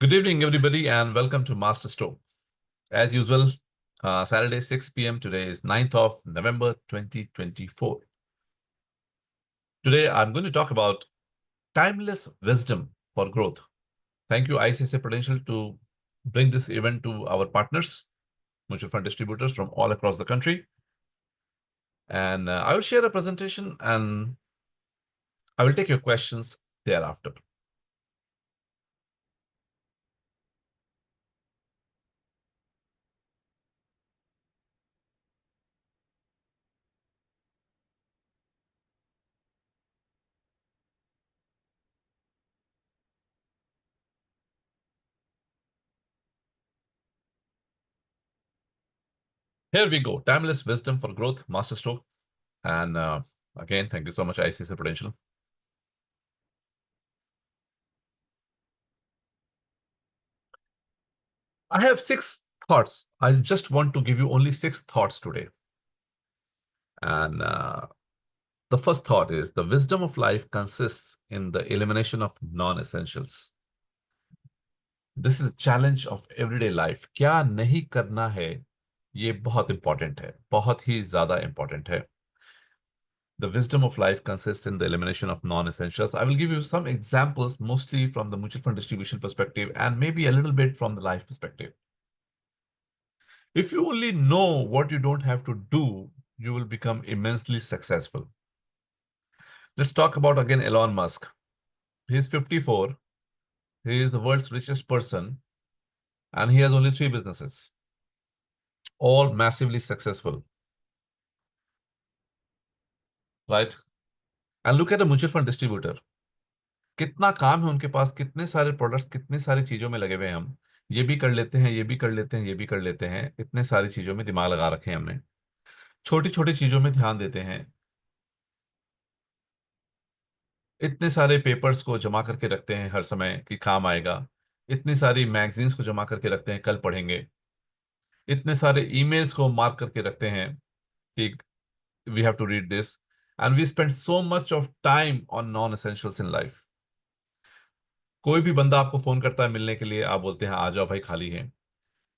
Good evening, everybody, and welcome to Master Stroke. As usual, Saturday, 6 p.m. Today is 9th of November, 2024. Today, I'm going to talk about timeless wisdom for growth. Thank you, ICICI Prudential, to bring this event to our partners, mutual fund distributors from all across the country. And I will share a presentation and I will take your questions thereafter. Here we go. Timeless wisdom for growth, Master Stroke. And again, thank you so much, ICICI Prudential. I have 6 thoughts. I just want to give you only 6 thoughts today. And the first thought is the wisdom of life consists in the elimination of non-essentials. This is a challenge of everyday life. क्या नहीं करना है, ये बहुत important है, बहुत ही ज़्यादा important है. The wisdom of life consists in the elimination of non-essentials. I will give you some examples, mostly from the mutual fund distribution perspective and maybe a little bit from the life perspective. If you only know what you don't have to do, you will become immensely successful. Let's talk about again Elon Musk. He's 54. He is the world's richest person, and he has only 3 businesses, all massively successful. Right? And look at a mutual fund distributor. कितना काम है उनके पास, कितने सारे products, कितनी सारी चीजों में लगे हुए हैं. हम ये भी कर लेते हैं, ये भी कर लेते हैं, ये भी कर लेते हैं. इतने सारी चीजों में दिमाग लगा रखे हैं हमने. छोटी छोटी चीजों में ध्यान देते हैं. इतने सारे पेपर्स को जमा करके रखते हैं हर समय कि काम आएगा. इतनी सारी मैगजीन्स को जमा करके रखते हैं, कल पढ़ेंगे. इतने सारे ईमेल्स को मार्क करके रखते हैं कि we have to read this. And we spend so much of time on non essentials in life. कोई भी बंदा आपको फोन करता है मिलने के लिए, आप बोलते हैं आ जाओ भाई, खाली है.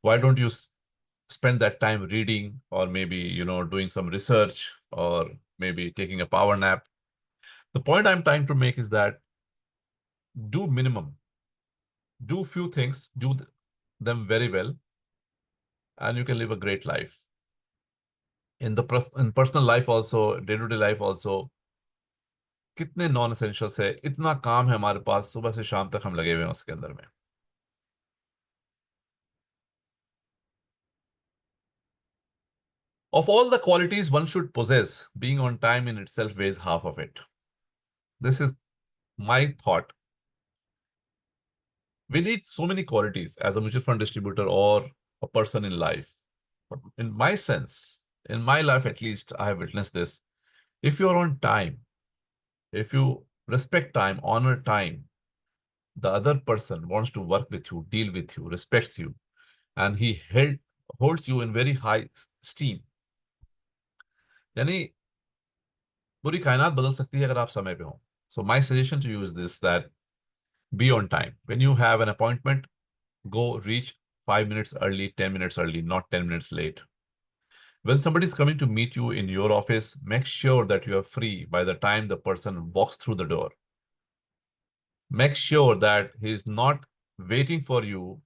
Why don't you spend that time reading, or maybe doing some research, or maybe taking a power nap? The point I'm trying to make is that do minimum, do few things, do them very well, and you can live a great life. In personal life also, day-to-day life also, कितने non essentials है, इतना काम है हमारे पास, सुबह से शाम तक हम लगे हुए हैं उसके अंदर में. Of all the qualities one should possess, being on time in itself weighs half of it. This is my thought. We need so many qualities as a mutual fund distributor or a person in life. But in my sense, in my life at least, I have witnessed this. If you're on time, if you respect time, honor time, the other person wants to work with you, deal with you, respects you, and he holds you in very high esteem. यानी पूरी कायनात बदल सकती है अगर आप समय पे हो. So my suggestion to you is this, that be on time. When you have an appointment, go reach 5 minutes early, 10 minutes early, not 10 minutes late. When somebody is coming to meet you in your office, make sure that you are free by the time the person walks through the door. Make sure that he is not waiting for you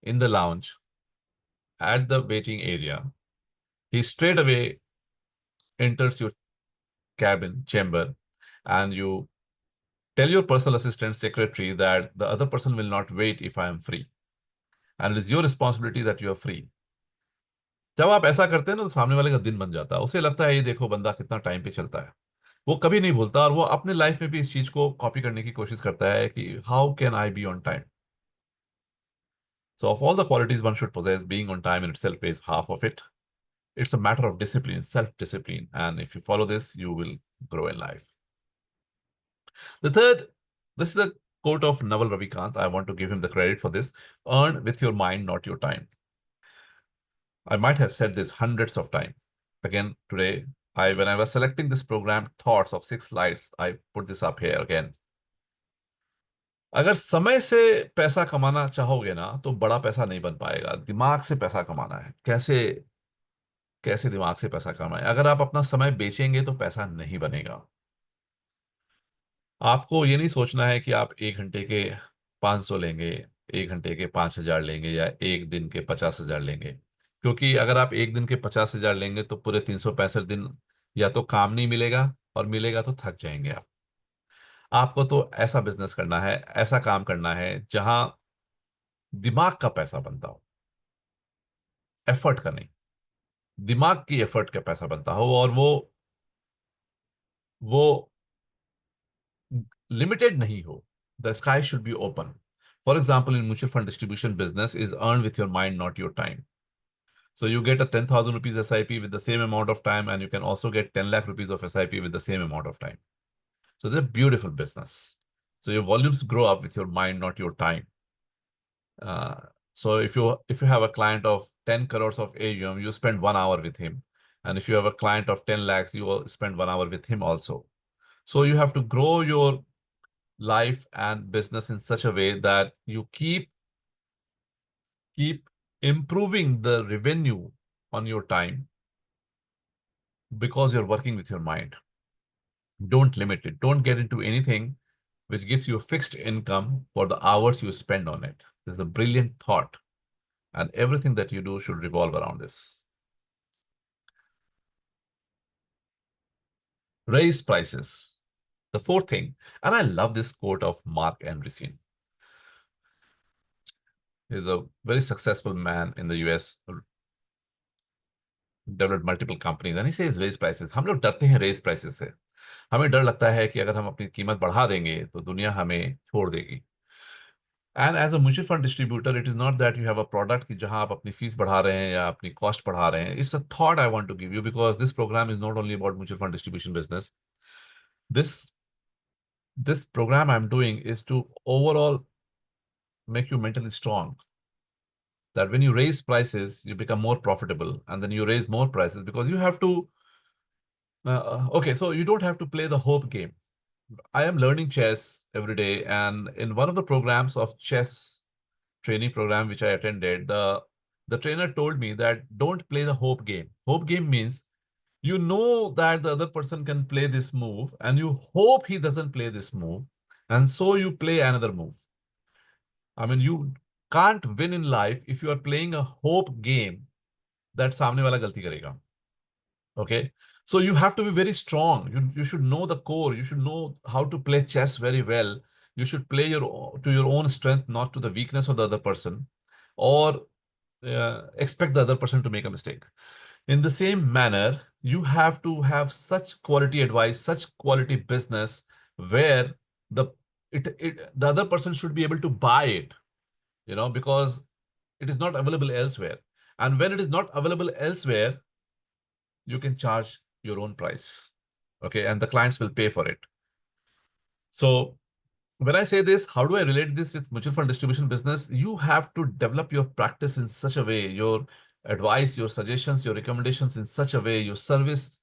in the lounge at the waiting area. He straight away enters your cabin, chamber, and you tell your personal assistant, secretary, that the other person will not wait if I am free. And it is your responsibility that you are free. जब आप ऐसा करते हैं ना, तो सामने वाले का दिन बन जाता है. उसे लगता है ये देखो बंदा कितना टाइम पे चलता है. वो कभी नहीं भूलता, और वो अपने लाइफ में भी इस चीज को कॉपी करने की कोशिश करता है कि how can I be on time. So of all the qualities one should possess, being on time in itself is half of it. It's a matter of discipline, self-discipline. And if you follow this, you will grow in life. The third, this is a quote of Naval Ravikant. I want to give him the credit for this. Earn with your mind, not your time. I might have said this hundreds of times. Again, today, when I was selecting this program, thoughts of 6 slides, I put this up here again. अगर समय से पैसा कमाना चाहोगे ना तो बड़ा पैसा नहीं बन पाएगा। दिमाग से पैसा कमाना है। कैसे? कैसे दिमाग से पैसा कमाए? अगर आप अपना समय बेचेंगे तो पैसा नहीं बनेगा। आपको ये नहीं सोचना है कि आप 1 घंटे के 500 लेंगे, 1 घंटे के 5,000 लेंगे, या एक दिन के 50,000 लेंगे। क्योंकि अगर आप एक दिन के 50,000 लेंगे तो पूरे 365 दिन या तो काम नहीं मिलेगा, और मिलेगा तो थक जाएंगे आप। आपको तो ऐसा बिजनेस करना है, ऐसा काम करना है जहां दिमाग का पैसा बनता हो, एफर्ट का नहीं। दिमाग की एफर्ट का पैसा बनता हो, और वो लिमिटेड नहीं हो। The sky should be open. For example, in mutual fund distribution business is earn with your mind, not your time. So you get a 10,000 rupees SIP with the same amount of time, and you can also get 10 lakh rupees of SIP with the same amount of time. So it's a beautiful business. So your volumes grow up with your mind, not your time. Uh, so if you have a client of 10 crores of AUM, you spend 1 hour with him. And if you have a client of 10 lakhs, you will spend 1 hour with him also. So you have to grow your life and business in such a way that you keep improving the revenue on your time, because you're working with your mind. Don't limit it. Don't get into anything which gives you a fixed income for the hours you spend on it. This is a brilliant thought, and everything that you do should revolve around this. Raise prices. The fourth thing, and I love this quote of Mark Andreessen. He's a very successful man in the US, developed multiple companies, and he says raise prices. हम लोग डरते हैं raise prices से। हमें डर लगता है कि अगर हम अपनी कीमत बढ़ा देंगे तो दुनिया हमें छोड़ देगी। And as a mutual fund distributor, it is not that you have a product कि जहां आप अपनी फीस बढ़ा रहे हैं या अपनी कॉस्ट बढ़ा रहे हैं। It's a thought I want to give you, because this program is not only about mutual fund distribution business. This this program I'm doing is to overall make you mentally strong, that when you raise prices you become more profitable, and then you raise more prices because you have to okay, so you don't have to play the hope game. I am learning chess every day, and in one of the programs of chess training program which I attended, the trainer told me that don't play the hope game. Hope game means you know that the other person can play this move, and you hope he doesn't play this move, and so you play another move. I mean, you can't win in life if you are playing a hope game that सामने वाला गलती करेगा. Okay, so you have to be very strong. You should know the core. You should know how to play chess very well. You should play to your own strength, not to the weakness of the other person, or expect the other person to make a mistake. In the same manner, you have to have such quality advice, such quality business, where the the other person should be able to buy it, because it is not available elsewhere. And when it is not available elsewhere, you can charge your own price. Okay, and the clients will pay for it. So when I say this, how do I relate this with mutual fund distribution business? You have to develop your practice in such a way, your advice, your suggestions, your recommendations in such a way, your service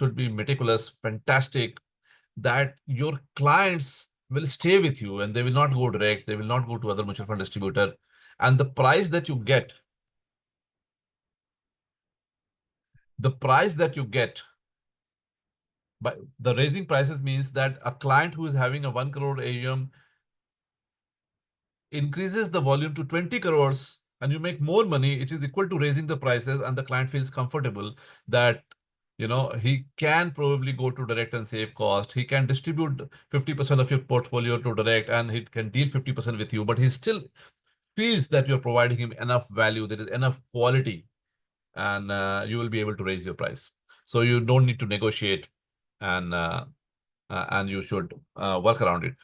should be meticulous, fantastic, that your clients will stay with you and they will not go direct, they will not go to other mutual fund distributor. And the price that you get by the raising prices means that a client who is having a 1 crore AUM increases the volume to 20 crores, and you make more money, which is equal to raising the prices, and the client feels comfortable that he can probably go to direct and save cost. He can distribute 50% of your portfolio to direct, and he can deal 50% with you, but he still feels that you're providing him enough value, there is enough quality, and you will be able to raise your price. So you don't need to negotiate, and you should work around it.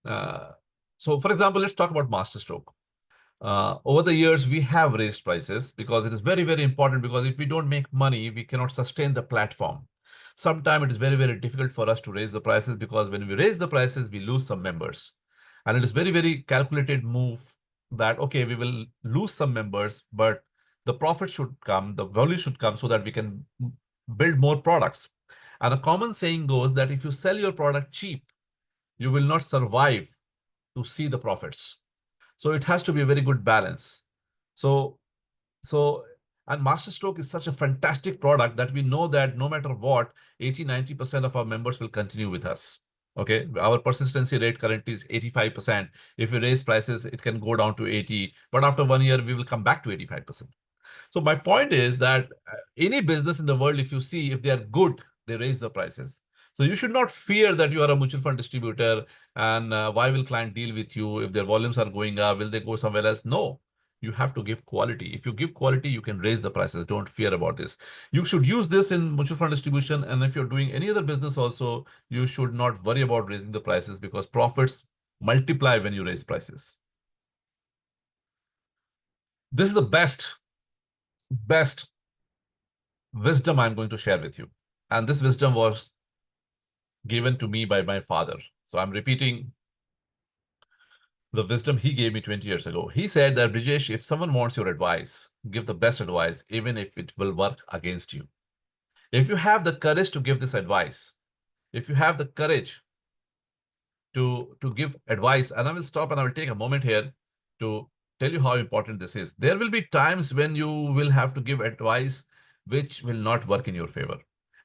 Uh, so, for example, let's talk about Masterstroke. Over the years, we have raised prices because it is very, very important. Because if we don't make money, we cannot sustain the platform. Sometimes it is very, very difficult for us to raise the prices, because when we raise the prices, we lose some members. And it is very, very calculated move that, okay, we will lose some members, but the profit should come, the value should come, so that we can build more products. And a common saying goes that if you sell your product cheap, you will not survive to see the profits. So it has to be a very good balance. So, so, and Masterstroke is such a fantastic product that we know that no matter what, 80-90% of our members will continue with us. Okay, our persistency rate currently is 85%. If we raise prices, it can go down to 80, but after 1 year, we will come back to 85%. So my point is that any business in the world, if you see, if they are good, they raise the prices. So you should not fear that you are a mutual fund distributor and why will client deal with you if their volumes are going up? Will they go somewhere else? No, you have to give quality. If you give quality, you can raise the prices. Don't fear about this. You should use this in mutual fund distribution. And if you're doing any other business also, you should not worry about raising the prices because profits multiply when you raise prices. This is the best wisdom I'm going to share with you. And this wisdom was given to me by my father. So I'm repeating the wisdom he gave me 20 years ago. He said that, Brijesh, if someone wants your advice, give the best advice, even if it will work against you. If you have the courage to give this advice, if you have the courage to give advice, and I will stop and I will take a moment here to tell you how important this is. There will be times when you will have to give advice which will not work in your favor.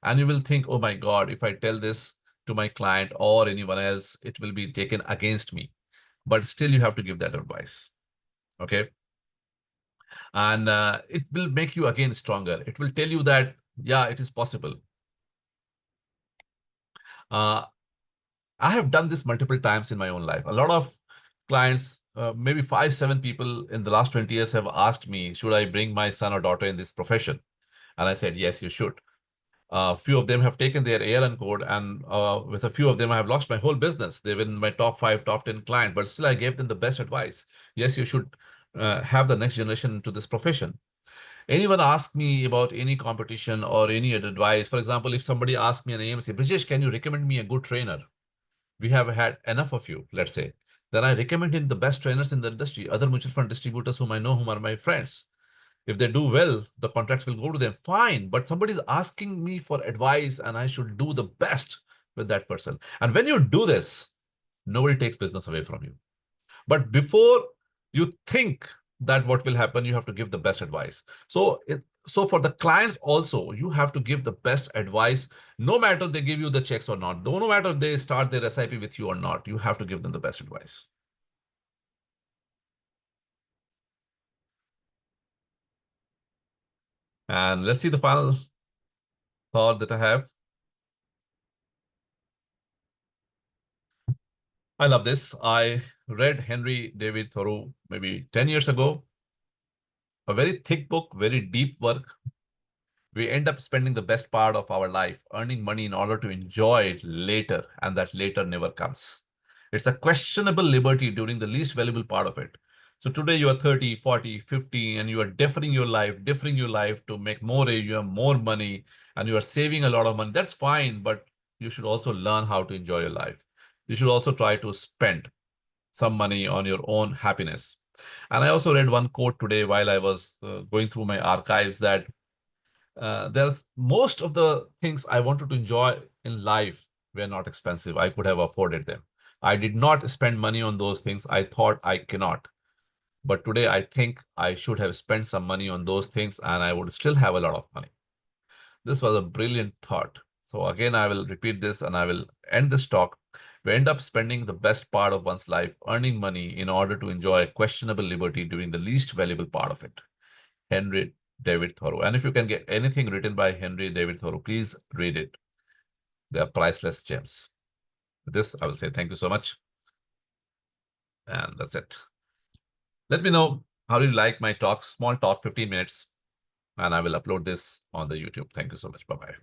And you will think, oh my God, if I tell this to my client or anyone else, it will be taken against me. But still you have to give that advice. Okay. And it will make you again stronger. It will tell you that, yeah, it is possible. Uh, I have done this multiple times in my own life. A lot of clients, maybe 5, 7 people in the last 20 years have asked me, should I bring my son or daughter in this profession? And I said, yes, you should. A few of them have taken their ALN code, and with a few of them, I have lost my whole business. They've been my top 5, top 10 client, but still I gave them the best advice. Yes, you should have the next generation into this profession. Anyone ask me about any competition or any advice, for example, if somebody asks me an AMC, Brijesh, can you recommend me a good trainer? We have had enough of you, let's say. Then I recommend him the best trainers in the industry, other mutual fund distributors whom I know, whom are my friends. If they do well, the contracts will go to them. Fine. But somebody is asking me for advice and I should do the best with that person. And when you do this, nobody takes business away from you. But before you think that what will happen, you have to give the best advice. So for the clients also, you have to give the best advice, no matter they give you the checks or not. No matter if they start their SIP with you or not, you have to give them the best advice. And let's see the final thought that I have. I love this. I read Henry David Thoreau maybe 10 years ago. A very thick book, very deep work. We end up spending the best part of our life earning money in order to enjoy it later, and that later never comes. It's a questionable liberty during the least valuable part of it. So today you are 30, 40, 50, and you are differing your life to make more AUM, more money, and you are saving a lot of money. That's fine, but you should also learn how to enjoy your life. You should also try to spend some money on your own happiness. And I also read one quote today while I was going through my archives that there's most of the things I wanted to enjoy in life were not expensive. I could have afforded them. I did not spend money on those things. I thought I cannot. But today I think I should have spent some money on those things and I would still have a lot of money. This was a brilliant thought. So again, I will repeat this and I will end this talk. We end up spending the best part of one's life earning money in order to enjoy questionable liberty during the least valuable part of it. Henry David Thoreau. And if you can get anything written by Henry David Thoreau, please read it. They are priceless gems. With this, I will say thank you so much. And that's it. Let me know how do you like my talk, small talk, 15 minutes, and I will upload this on the YouTube. Thank you so much. Bye-bye.